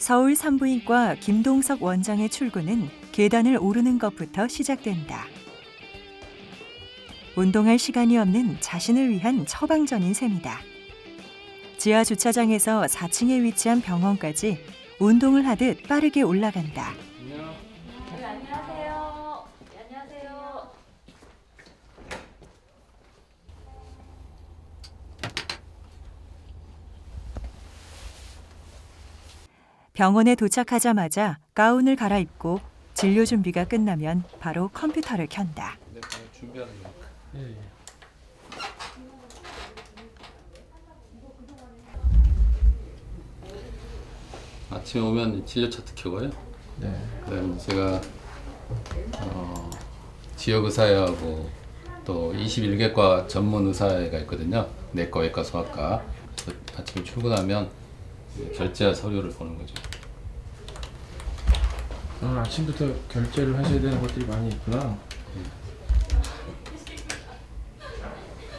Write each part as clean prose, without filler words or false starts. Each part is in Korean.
서울 산부인과 김동석 원장의 출근은 계단을 오르는 것부터 시작된다. 운동할 시간이 없는 자신을 위한 처방전인 셈이다. 지하 주차장에서 4층에 위치한 병원까지 운동을 하듯 빠르게 올라간다. 네, 안녕하세요. 네, 안녕하세요. 병원에 도착하자마자 가운을 갈아입고 진료 준비가 끝나면 바로 컴퓨터를 켠다. 네, 바로 준비하는 거니까. 예. 아침에 오면 진료 차트 켜고요. 네. 그다음에 제가 지역 의사하고 또 21개과 전문 의사가 있거든요. 내과, 외과, 소아과. 그래서 아침에 출근하면 결제 서류를 보는 거죠. 아침부터 결제를 하셔야 되는 것들이 많이 있구나.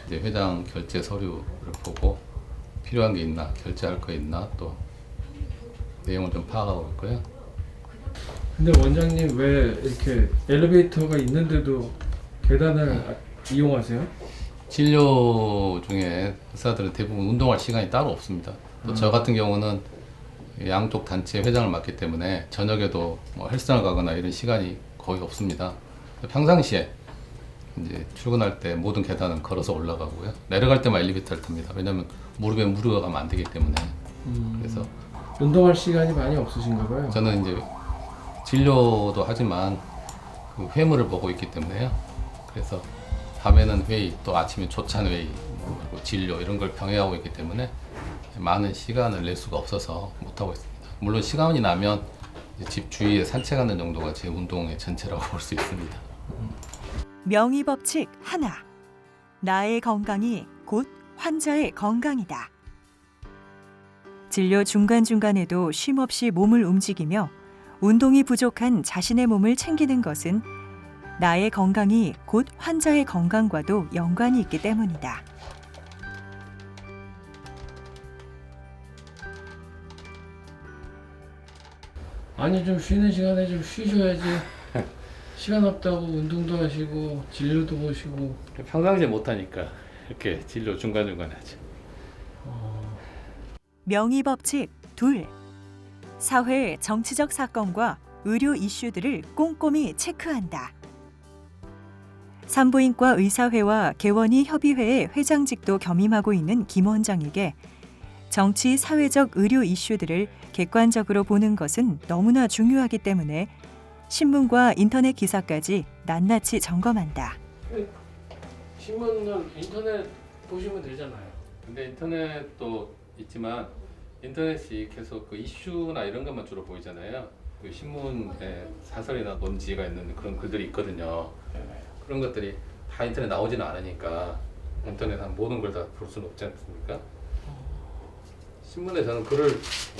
이제 회장 결제 서류를 보고 필요한 게 있나, 결제할 거 있나, 또 내용을 좀 파악하고 있고요. 근데 원장님 왜 이렇게 엘리베이터가 있는데도 계단을 이용하세요? 진료 중에 의사들은 대부분 운동할 시간이 따로 없습니다. 또 저 같은 경우는 양쪽 단체 회장을 맡기 때문에 저녁에도 뭐 헬스장을 가거나 이런 시간이 거의 없습니다. 평상시에 이제 출근할 때 모든 계단은 걸어서 올라가고요. 내려갈 때만 엘리베이터를 탑니다. 왜냐하면 무릎에 무리가 가면 안 되기 때문에. 그래서 운동할 시간이 많이 없으신가 봐요. 저는 이제 진료도 하지만 그 회무를 보고 있기 때문에요. 그래서 밤에는 회의, 또 아침에 조찬 회의, 그리고 진료 이런 걸 병행하고 있기 때문에 많은 시간을 낼 수가 없어서 못 하고 있습니다. 물론 시간이 나면 이제 집 주위에 산책하는 정도가 제 운동의 전체라고 볼 수 있습니다. 명의 법칙 하나. 나의 건강이 곧 환자의 건강이다. 진료 중간중간에도 쉼없이 몸을 움직이며 운동이 부족한 자신의 몸을 챙기는 것은 나의 건강이 곧 환자의 건강과도 연관이 있기 때문이다. 아니 좀 쉬는 시간에 좀 쉬셔야지. 시간 없다고 운동도 하시고 진료도 보시고. 평상시에 못하니까 이렇게 진료 중간중간에 하죠. 명의 법칙 둘. 사회 정치적 사건과 의료 이슈들을 꼼꼼히 체크한다. 산부인과 의사회와 개원의 협의회의 회장직도 겸임하고 있는 김 원장에게 정치, 사회적 의료 이슈들을 객관적으로 보는 것은 너무나 중요하기 때문에 신문과 인터넷 기사까지 낱낱이 점검한다. 신문은 인터넷 보시면 되잖아요. 근데 인터넷도 있지만 인터넷이 계속 그 이슈나 이런 것만 주로 보이잖아요. 그 신문에 사설이나 논지가 있는 그런 글들이 있거든요. 그런 것들이 다 인터넷 나오지는 않으니까 인터넷 한 모든 걸 다 볼 수는 없지 않습니까? 신문에 저는 글을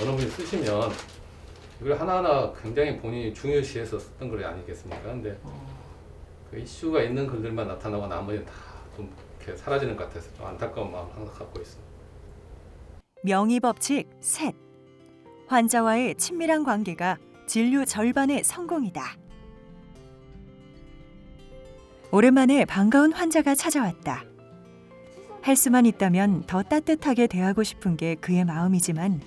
어느 분이 쓰시면 이걸 하나하나 굉장히 본인이 중요시해서 썼던 글이 아니겠습니까? 근데 그 이슈가 있는 글들만 나타나고 나머지는 다 좀 이렇게 사라지는 것 같아서 좀 안타까운 마음을 항상 갖고 있습니다. 명의 법칙 셋. 환자와의 친밀한 관계가 진료 절반의 성공이다. 오랜만에 반가운 환자가 찾아왔다. 할 수만 있다면 더 따뜻하게 대하고 싶은 게 그의 마음이지만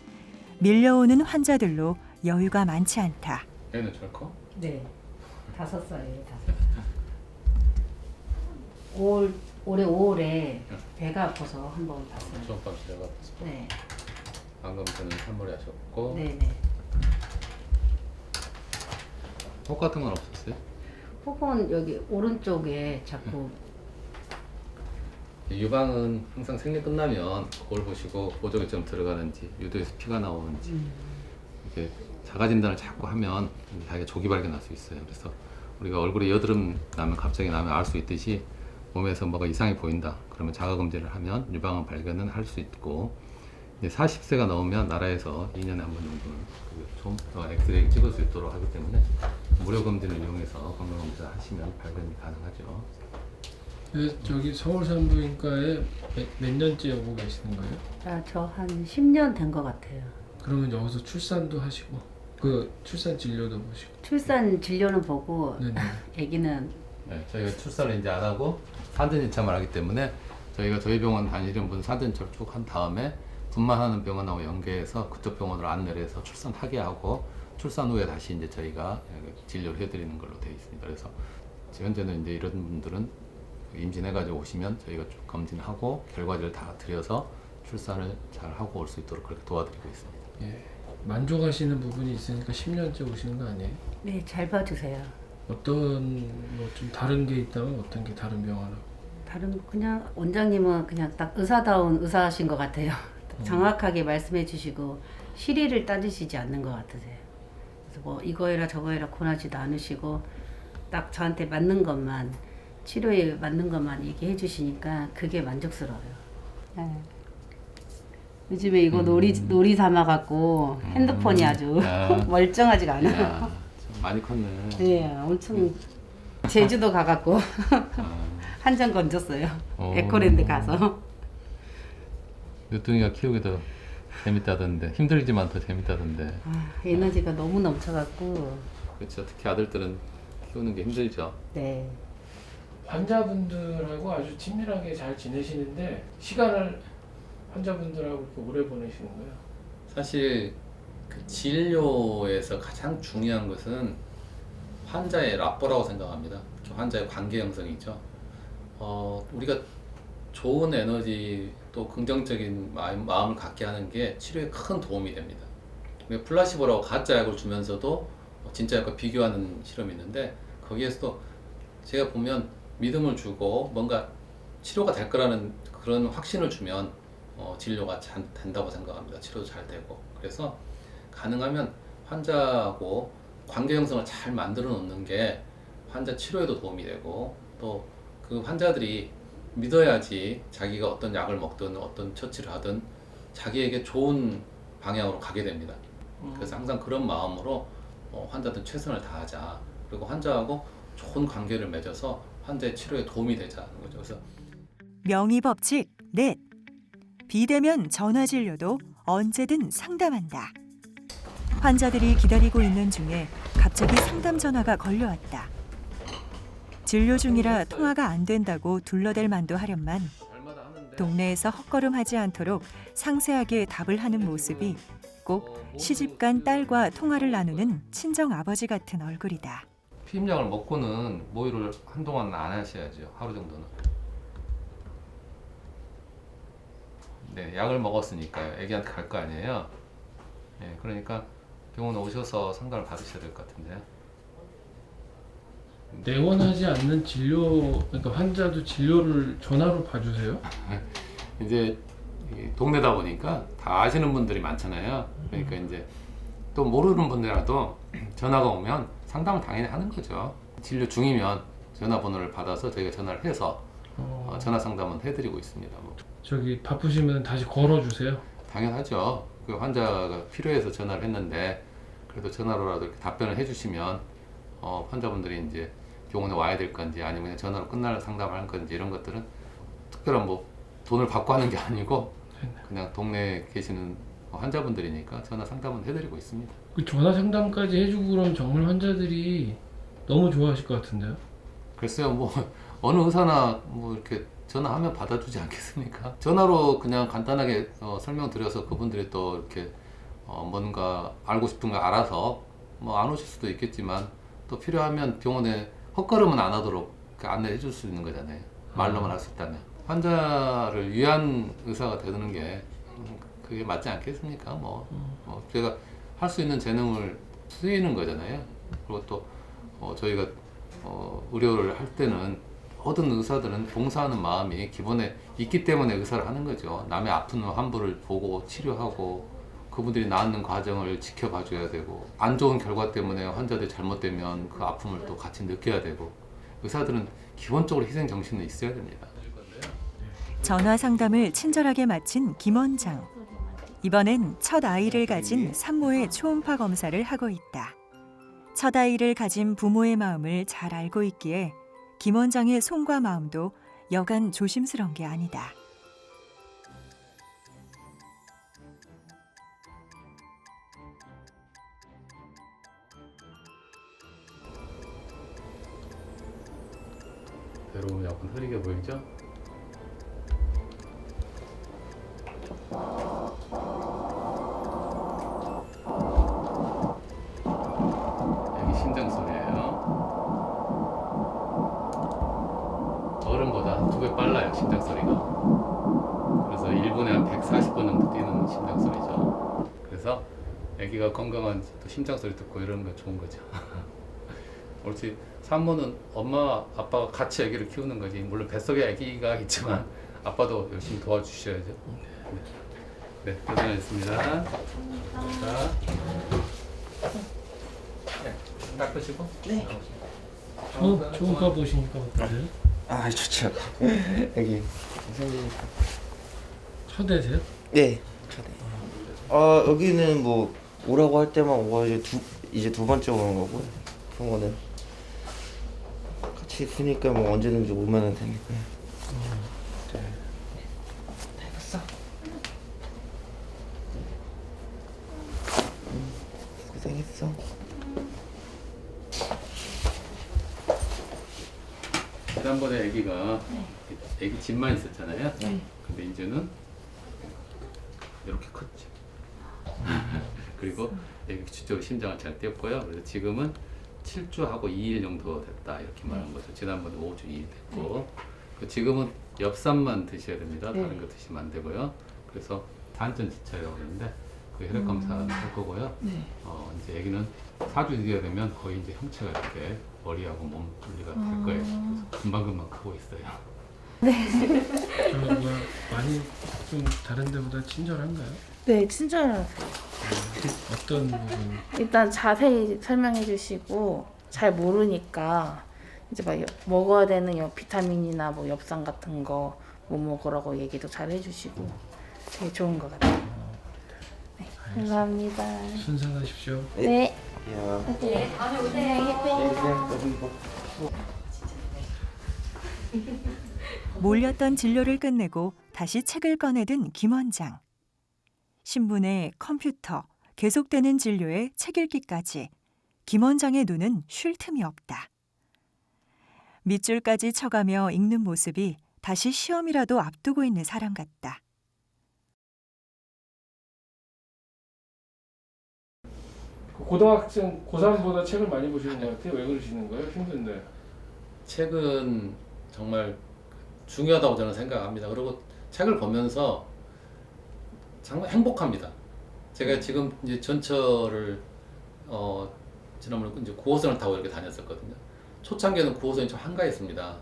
밀려오는 환자들로 여유가 많지 않다. 애는 저렇고? 네, 5살이에요, 5살. 올해 5월에 배가 아파서 한번 봤어요. 주원밤 시대가 아파서 네, 방금 전에 살머리 하셨고 네네. 혹 같은 건 없었어요? 혹은 여기 오른쪽에 자꾸 유방은 항상 생리 끝나면 거울 보시고 보조개 좀 들어가는지 유도에서 피가 나오는지 이렇게 자가 진단을 자꾸 하면 자기가 조기 발견할 수 있어요. 그래서 우리가 얼굴에 여드름 나면 갑자기 나면 알 수 있듯이 몸에서 뭐가 이상이 보인다. 그러면 자가 검진을 하면 유방암 발견은 할 수 있고 이제 40세가 넘으면 나라에서 2년에 한 번 정도는 좀 엑스레이 찍을 수 있도록 하기 때문에 무료 검진을 이용해서 건강검사 하시면 발견이 가능하죠. 저기 서울 산부인과에 몇 년째 오고 계시는 거예요? 저 한 10년 된 것 같아요. 그러면 여기서 출산도 하시고 그 출산 진료도 보시고. 출산 진료는 보고 네네. 아기는 네, 저희가 출산을 이제 안 하고 산전 이참을 하기 때문에 저희가 저희 병원 다니시는 분 산전 접촉한 다음에 분만하는 병원하고 연계해서 그쪽 병원으로 안내를 해서 출산하게 하고 출산 후에 다시 이제 저희가 진료를 해드리는 걸로 되어 있습니다. 그래서 현재는 이제 이런 분들은 임신해가지고 오시면 저희가 쭉 검진하고 결과지를 다 드려서 출산을 잘 하고 올 수 있도록 그렇게 도와드리고 있습니다. 예. 만족하시는 부분이 있으니까 10년째 오시는 거 아니에요? 네, 잘 봐주세요. 어떤 뭐 좀 다른 게 있다면 어떤 게 다른 병원하고? 다른 그냥 원장님은 그냥 딱 의사다운 의사신 것 같아요. 정확하게 말씀해 주시고 실의를 따지시지 않는 것 같으세요. 그래서 뭐 이거 해라 저거 해라 권하지도 않으시고 딱 저한테 맞는 것만 치료에 맞는 것만 얘기해 주시니까 그게 만족스러워요. 네. 요즘에 이거 놀이 삼아 갖고 핸드폰이 아주 아. 멀쩡하지가 않아요. 이야, 참 많이 컸네. 네, 엄청 제주도 가갖고 한 장 건졌어요. 오. 에코랜드 가서. 늦둥이가 키우기도 재밌다던데 힘들지만 더 재밌다던데. 아, 에너지가 너무 넘쳐갖고. 그렇죠. 특히 아들들은 키우는 게 힘들죠. 네. 환자분들하고 아주 친밀하게 잘 지내시는데 시간을 환자분들하고 이렇게 오래 보내시는 거예요? 사실 그 진료에서 가장 중요한 것은 환자의 라포라고 생각합니다. 특히 환자의 관계 형성이 있죠. 우리가 좋은 에너지 또 긍정적인 마음을 갖게 하는 게 치료에 큰 도움이 됩니다. 플라시보라고 가짜 약을 주면서도 진짜 약과 비교하는 실험이 있는데 거기에서도 제가 보면 믿음을 주고 뭔가 치료가 될 거라는 그런 확신을 주면 진료가 잘 된다고 생각합니다. 치료도 잘 되고. 그래서 가능하면 환자하고 관계 형성을 잘 만들어 놓는 게 환자 치료에도 도움이 되고 또 그 환자들이 믿어야지 자기가 어떤 약을 먹든 어떤 처치를 하든 자기에게 좋은 방향으로 가게 됩니다. 그래서 항상 그런 마음으로 환자들 최선을 다하자. 그리고 환자하고 좋은 관계를 맺어서 환자의 치료에 도움이 되자는 거죠. 그래서 명의법칙 넷. 비대면 전화 진료도 언제든 상담한다. 환자들이 기다리고 있는 중에 갑자기 상담 전화가 걸려왔다. 진료 중이라 통화가 안 된다고 둘러댈 만도 하련만 날마다 하는데 동네에서 헛걸음하지 않도록 상세하게 답을 하는 모습이 꼭 시집간 딸과 통화를 나누는 친정 아버지 같은 얼굴이다. 피임약을 먹고는 모유를 한동안 안 하셔야죠. 하루 정도는. 네, 약을 먹었으니까요. 애기한테 갈 거 아니에요. 네, 그러니까 병원에 오셔서 상담을 받으셔야 될 것 같은데요. 내원하지 않는 진료, 그러니까 환자도 진료를 전화로 봐주세요? 이제 이 동네다 보니까 다 아시는 분들이 많잖아요. 그러니까 이제 또 모르는 분들이라도 전화가 오면 상담을 당연히 하는 거죠. 진료 중이면 전화번호를 받아서 저희가 전화를 해서 전화 상담은 해드리고 있습니다. 뭐. 저기 바쁘시면 다시 걸어주세요? 당연하죠. 그 환자가 필요해서 전화를 했는데 그래도 전화로라도 이렇게 답변을 해주시면 환자분들이 이제 병원에 와야 될 건지 아니면 그냥 전화로 끝날 상담을 할 건지 이런 것들은 특별한 뭐 돈을 받고 하는 게 아니고 그냥 동네에 계시는 환자분들이니까 전화 상담은 해드리고 있습니다. 그 전화 상담까지 해주고 그러면 정말 환자들이 너무 좋아하실 것 같은데요? 글쎄요, 뭐 어느 의사나 뭐 이렇게 전화하면 받아주지 않겠습니까? 전화로 그냥 간단하게 설명드려서 그분들이 또 이렇게 뭔가 알고 싶은 거 알아서 뭐 안 오실 수도 있겠지만 또 필요하면 병원에 헛걸음은 안 하도록 안내해 줄 수 있는 거잖아요. 말로만 할 수 있다면. 환자를 위한 의사가 되는 게 그게 맞지 않겠습니까? 뭐 제가 할 수 있는 재능을 쓰이는 거잖아요. 그리고 또 저희가 의료를 할 때는 모든 의사들은 봉사하는 마음이 기본에 있기 때문에 의사를 하는 거죠. 남의 아픈 환부를 보고 치료하고 그분들이 낫는 과정을 지켜봐 줘야 되고 안 좋은 결과 때문에 환자들이 잘못되면 그 아픔을 또 같이 느껴야 되고 의사들은 기본적으로 희생 정신은 있어야 됩니다. 전화 상담을 친절하게 마친 김 원장. 이번엔 첫 아이를 가진 산모의 초음파 검사를 하고 있다. 첫 아이를 가진 부모의 마음을 잘 알고 있기에 김 원장의 손과 마음도 여간 조심스러운 게 아니다. 배로움이 약간 흐리게 보이죠? 여기 심장 소리예요. 어른보다 2배 빨라요, 심장 소리가. 그래서 1분에 한 140번 정도 뛰는 심장 소리죠. 그래서 아기가 건강한 또 심장 소리 듣고 이러는 거 좋은 거죠. 옳지. 산모는 엄마 아빠가 같이 아기를 키우는 거지. 물론 뱃속에 아기가 있지만 아빠도 열심히 도와주셔야죠. 네, 고생하셨습니다. 자, 네, 닦으시고. 네. 초음파 보시니까 어떠세요? 아 좋죠. 여기 선생님. 첫애세요? 네, 초대. 여기는 뭐 오라고 할 때만 오고 이제 두 번째 오는 거고 병원은 같이 있으니까 뭐 언제든지 오면 되니까요. 네. 다 해봤어. 고생했어. 지난번에 아기가 아기 집만 있었잖아요. 근데 이제는 이렇게 컸죠. 그리고 아기 주적으로 심장을 잘 뛰었고요. 그래서 지금은 7주하고 2일 정도 됐다 이렇게 말한 거죠. 지난번에 5주 2일 됐고 지금은 엽산만 드셔야 됩니다. 다른 거 드시면 안 되고요. 그래서 단전 지쳐라고 그러는데 그 혈액 검사를 할 거고요. 이제 아기는 4주 뒤에 되면 거의 이제 형체가 이렇게 머리하고 몸 분리가 될 거예요. 그래서 금방금방 크고 있어요. 많이 좀 다른 데보다 친절한가요? 네, 친절하세요. 어떤 부분? 일단 자세히 설명해 주시고 잘 모르니까 이제 막 먹어야 되는 비타민이나 뭐 엽산 같은 거 뭐 먹으라고 얘기도 잘 해주시고 되게 좋은 것 같아요. 네, 감사합니다. 순산하십시오. 네. 야. 네, 다녀오세요. 몰렸던 진료를 끝내고 다시 책을 꺼내든 김 원장. 신문에 컴퓨터, 계속되는 진료에 책 읽기까지 김 원장의 눈은 쉴 틈이 없다. 밑줄까지 쳐가며 읽는 모습이 다시 시험이라도 앞두고 있는 사람 같다. 고등학생 고3보다 책을 많이 보시는 것 같아요. 왜 그러시는 거예요? 힘든데. 책은 정말 중요하다고 저는 생각합니다. 그리고 책을 보면서 정말 행복합니다. 제가 지금 이제 전철을 지난번에 이제 9호선을 타고 이렇게 다녔었거든요. 초창기에는 9호선이 좀 한가했습니다.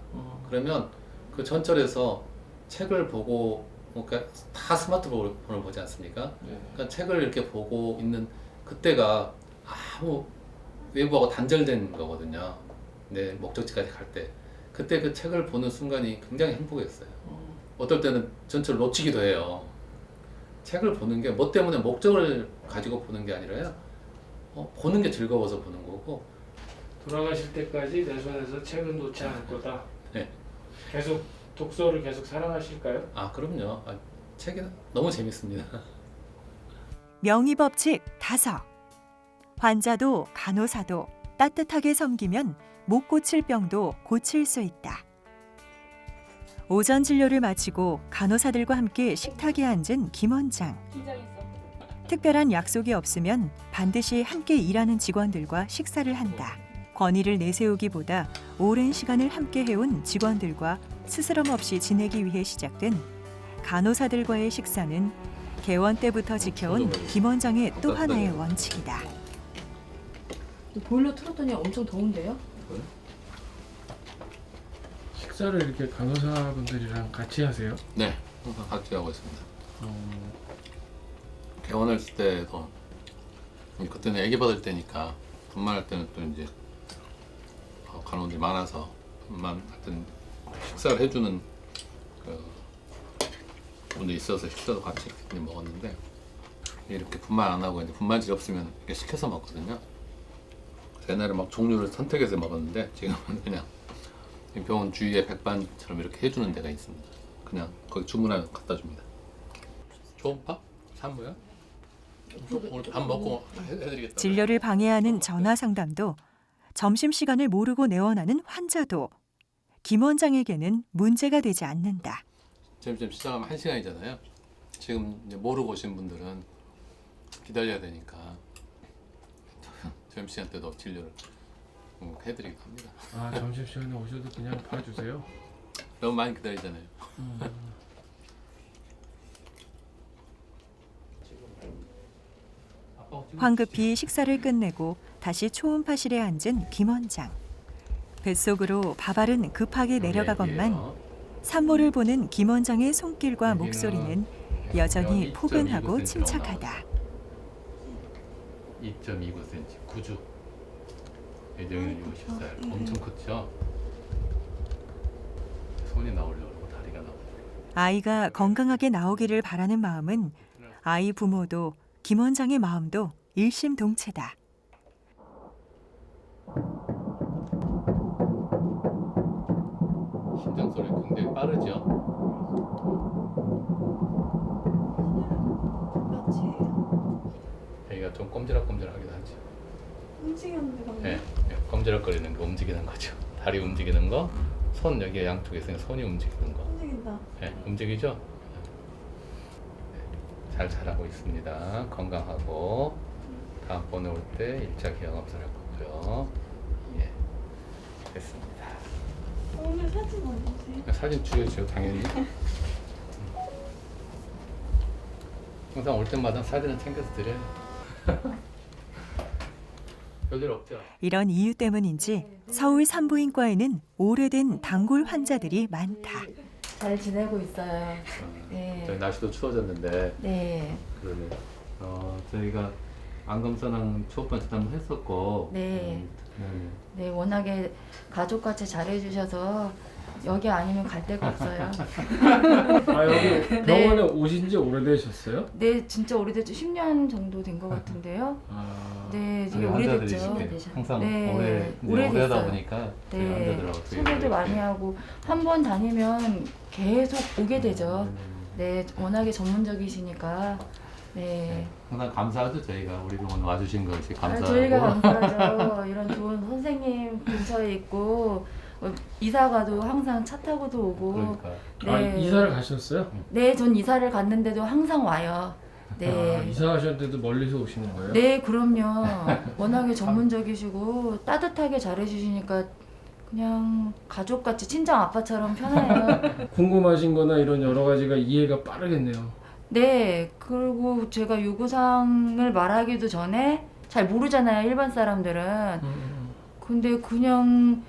그러면 그 전철에서 책을 보고 그러니까 다 스마트폰을 보지 않습니까? 네. 그러니까 책을 이렇게 보고 있는 그때가 아무 외부하고 단절된 거거든요. 내 목적지까지 갈 때. 그때 그 책을 보는 순간이 굉장히 행복했어요. 어떨 때는 전철을 놓치기도 해요. 책을 보는 게 뭐 때문에 목적을 가지고 보는 게 아니라요. 보는 게 즐거워서 보는 거고. 돌아가실 때까지 내 손에서 책은 놓지 않을 거다. 네. 계속 독서를 계속 사랑하실까요? 아, 그럼요. 책이 너무 재밌습니다. 명의법칙 5. 환자도 간호사도 따뜻하게 섬기면 못 고칠 병도 고칠 수 있다. 오전 진료를 마치고 간호사들과 함께 식탁에 앉은 김 원장. 특별한 약속이 없으면 반드시 함께 일하는 직원들과 식사를 한다. 권위를 내세우기보다 오랜 시간을 함께 해온 직원들과 스스럼 없이 지내기 위해 시작된 간호사들과의 식사는 개원 때부터 지켜온 김 원장의 또 하나의 원칙이다. 보일러 틀었더니 엄청 더운데요? 식사를 이렇게 간호사분들이랑 같이 하세요? 네, 항상 같이 하고 있습니다. 개원했을 때도 그때는 아기 받을 때니까 분만할 때는 또 이제 간호들이 많아서 분만할 때는 식사를 해주는 그 분들이 있어서 식사도 같이 이렇게 먹었는데 이렇게 분만 안 하고 이제 분만실이 없으면 이렇게 시켜서 먹거든요. 옛날에 막 종류를 선택해서 먹었는데 지금은 그냥 병원 주위에 백반처럼 이렇게 해주는 데가 있습니다. 그냥 거기 주문하면 갖다 줍니다. 초음파? 산모요? 오늘 밥 먹고 해드리겠다. 진료를 방해하는 전화 상담도 점심시간을 모르고 내원하는 환자도 김 원장에게는 문제가 되지 않는다. 점점 시작하면 1시간이잖아요. 지금 이제 모르고 오신 분들은 기다려야 되니까 점심시간 때도 진료를 해드리기도 합니다. 아 점심시간에 오셔도 그냥 봐주세요. 너무 많이 기다리잖아요. 황급히 식사를 끝내고 다시 초음파실에 앉은 김 원장. 뱃속으로 밥알은 급하게 내려가건만 산모를 보는 김 원장의 손길과 목소리는 여전히 포근하고 침착하다. 2.29cm, 9주. 예정일은 60살. 엄청 컸죠? 손이 나오려고 다리가 나오려고. 아이가 건강하게 나오기를 바라는 마음은 아이 부모도 김 원장의 마음도 일심동체다. 심장 소리 굉장히 빠르죠? 여기가 좀 꼼지락꼼지락하기도 하죠. 움직였는데 네, 꼼지락거리는 거 움직이는 거죠. 다리 움직이는 거, 손 여기 양쪽에 있으니까 손이 움직이는 거. 움직인다. 네, 움직이죠? 네, 잘 자라고 있습니다. 건강하고 다음번에 올 때 1차 기형 검사를 할 거고요. 예, 됐습니다. 오늘 사진 어떠세요? 사진 찍어주죠, 당연히. 항상 올 때마다 사진은 챙겨서 드려요. 별일 없죠? 이런 이유 때문인지 서울 산부인과에는 오래된 단골 환자들이 많다. 잘 지내고 있어요. 네. 저희 날씨도 추워졌는데 네. 그러네. 저희가 안검사랑 초음파 지난번 했었고. 네. 네. 네, 워낙에 가족같이 잘해주셔서 여기 아니면 갈 데가 없어요. 아 여기 병원에 오신 지 오래되셨어요? 네, 진짜 오래됐죠. 10년 정도 된 것 같은데요. 아 네, 되게 저희 환자들이 오래됐죠. 이렇게 항상 네, 오래 하다 오래됐어요. 보니까 저희 네, 환자들하고 되게 소개도 이렇게 많이 하고 한 번 다니면 계속 오게 되죠. 네, 워낙에 전문적이시니까. 네. 항상 감사하죠. 저희가 우리 병원 와주신 것이 아, 감사하고. 저희가 감사하죠. 이런 좋은 선생님 근처에 있고 이사가도 항상 차 타고도 오고. 그러니까. 네. 아, 이사를 가셨어요? 네, 전 이사를 갔는데도 항상 와요. 아, 네. 이사 가셨는데도 멀리서 오시는 거예요? 네, 그럼요. 워낙에 전문적이시고 따뜻하게 잘해주시니까 그냥 가족같이 친정 아빠처럼 편해요. 궁금하신 거나 이런 여러 가지가 이해가 빠르겠네요. 네, 그리고 제가 요구사항을 말하기도 전에 잘 모르잖아요, 일반 사람들은. 근데 그냥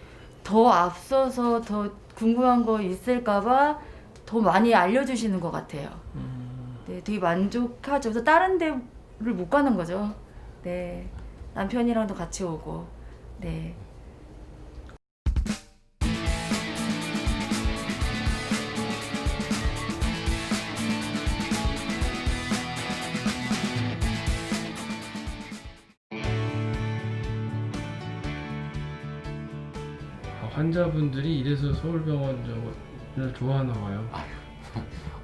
더 앞서서 더 궁금한 거 있을까봐 더 많이 알려주시는 것 같아요. 네, 되게 만족하죠. 그래서 다른 데를 못 가는 거죠. 네, 남편이랑도 같이 오고. 네. 아, 환자분들이 이래서 서울병원을 좋아하나 봐요.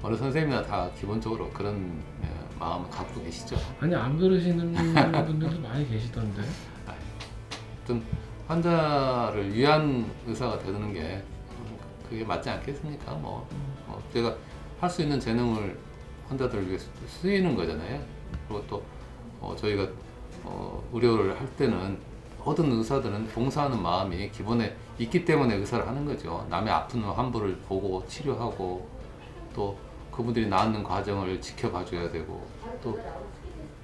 어느 선생님이나 다 기본적으로 그런 마음을 갖고 계시죠. 아니 안 그러시는 분들도 많이 계시던데. 어떤 환자를 위한 의사가 되는 게 그게 맞지 않겠습니까? 제가 할 수 있는 재능을 환자들을 위해서 쓰이는 거잖아요. 그리고 또 저희가 의료를 할 때는 모든 의사들은 봉사하는 마음이 기본에 있기 때문에 의사를 하는 거죠. 남의 아픈 환부를 보고 치료하고 또 그분들이 낫는 과정을 지켜봐 줘야 되고 또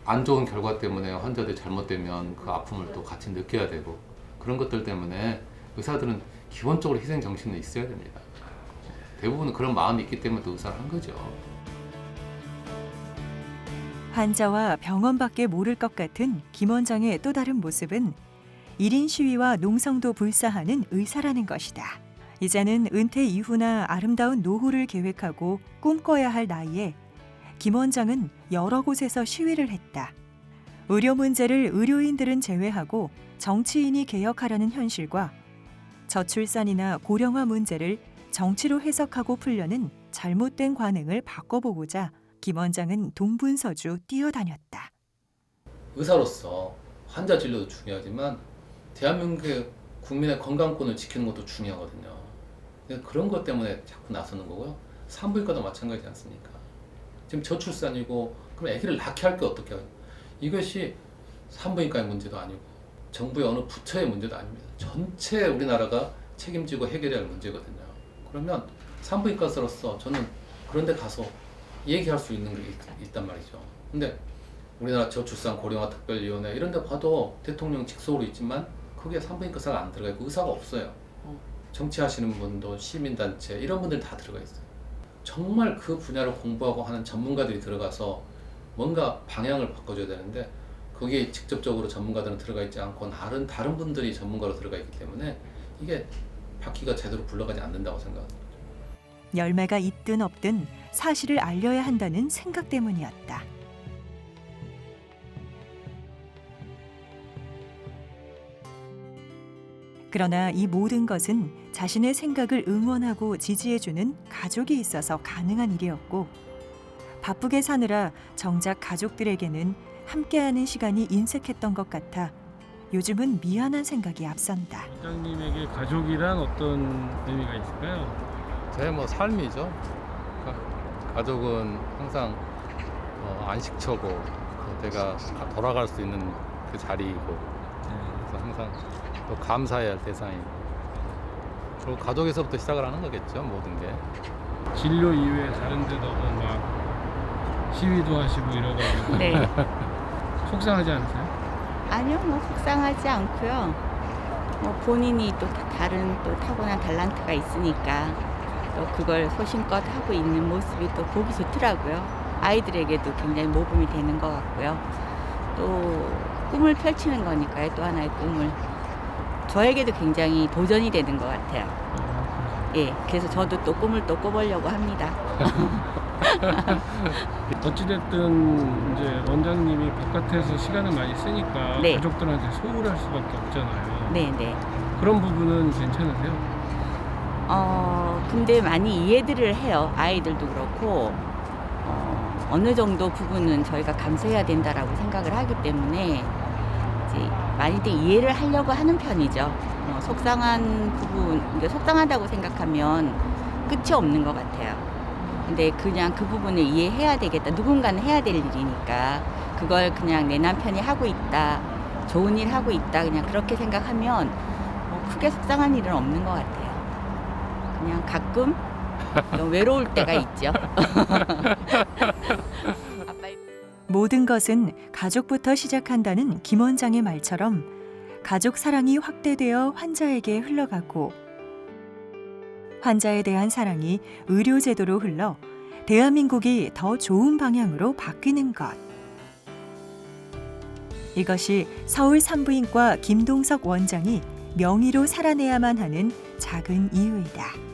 안 좋은 결과 때문에 환자들이 잘못되면 그 아픔을 또 같이 느껴야 되고 그런 것들 때문에 의사들은 기본적으로 희생 정신은 있어야 됩니다. 대부분은 그런 마음이 있기 때문에 또 의사를 한 거죠. 환자와 병원밖에 모를 것 같은 김 원장의 또 다른 모습은 1인 시위와 농성도 불사하는 의사라는 것이다. 이제는 은퇴 이후나 아름다운 노후를 계획하고 꿈꿔야 할 나이에 김 원장은 여러 곳에서 시위를 했다. 의료 문제를 의료인들은 제외하고 정치인이 개혁하려는 현실과 저출산이나 고령화 문제를 정치로 해석하고 풀려는 잘못된 관행을 바꿔보고자 김 원장은 동분서주 뛰어다녔다. 의사로서 환자 진료도 중요하지만 대한민국의 국민의 건강권을 지키는 것도 중요하거든요. 그런 것 때문에 자꾸 나서는 거고요. 산부인과도 마찬가지지 않습니까? 지금 저출산이고 그럼 아기를 낳게 할 게 어떻게 해요? 이것이 산부인과의 문제도 아니고 정부의 어느 부처의 문제도 아닙니다. 전체 우리나라가 책임지고 해결해야 할 문제거든요. 그러면 산부인과로서 저는 그런 데 가서 얘기할 수 있는 게 있단 말이죠. 근데 우리나라 저출산 고령화 특별위원회 이런 데 봐도 대통령 직속으로 있지만 거기에 산부인과 의사가 안 들어가 있고 의사가 없어요. 정치하시는 분도 시민단체 이런 분들 다 들어가 있어요. 정말 그 분야를 공부하고 하는 전문가들이 들어가서 뭔가 방향을 바꿔줘야 되는데 거기에 직접적으로 전문가들은 들어가 있지 않고 다른 분들이 전문가로 들어가 있기 때문에 이게 바퀴가 제대로 굴러가지 않는다고 생각합니다. 열매가 있든 없든 사실을 알려야 한다는 생각 때문이었다. 그러나 이 모든 것은 자신의 생각을 응원하고 지지해주는 가족이 있어서 가능한 일이었고, 바쁘게 사느라 정작 가족들에게는 함께하는 시간이 인색했던 것 같아 요즘은 미안한 생각이 앞선다. 원장님에게 가족이란 어떤 의미가 있을까요? 제 삶이죠. 가족은 항상 안식처고 내가 돌아갈 수 있는 그 자리이고 그래서 항상 또 감사해야 할 대상이고 그리고 가족에서부터 시작을 하는 거겠죠. 모든 게. 진료 이외에 다른 데도 막 시위도 하시고 이러가지고 네. 속상하지 않으세요? 아니요, 뭐 속상하지 않고요. 뭐 본인이 또 다른 또 타고난 달란트가 있으니까 또 그걸 소신껏 하고 있는 모습이 또 보기 좋더라고요. 아이들에게도 굉장히 모범이 되는 것 같고요. 또 꿈을 펼치는 거니까요. 또 하나의 꿈을. 저에게도 굉장히 도전이 되는 것 같아요. 예, 그래서 저도 또 꿈을 또 꿔보려고 합니다. 어찌됐든 이제 원장님이 바깥에서 시간을 많이 쓰니까 네. 가족들한테 소홀할 수밖에 없잖아요. 네네. 그런 부분은 괜찮으세요? 근데 많이 이해들을 해요. 아이들도 그렇고, 어느 정도 부분은 저희가 감수해야 된다라고 생각을 하기 때문에, 이제 많이들 이해를 하려고 하는 편이죠. 속상한 부분, 그러니까 속상하다고 생각하면 끝이 없는 것 같아요. 근데 그냥 그 부분을 이해해야 되겠다. 누군가는 해야 될 일이니까, 그걸 그냥 내 남편이 하고 있다, 좋은 일 하고 있다, 그냥 그렇게 생각하면 뭐 크게 속상한 일은 없는 것 같아요. 그냥 가끔 좀 외로울 때가 있죠. 모든 것은 가족부터 시작한다는 김 원장의 말처럼 가족 사랑이 확대되어 환자에게 흘러가고, 환자에 대한 사랑이 의료제도로 흘러 대한민국이 더 좋은 방향으로 바뀌는 것. 이것이 서울 산부인과 김동석 원장이 명의로 살아내야만 하는 작은 이유이다.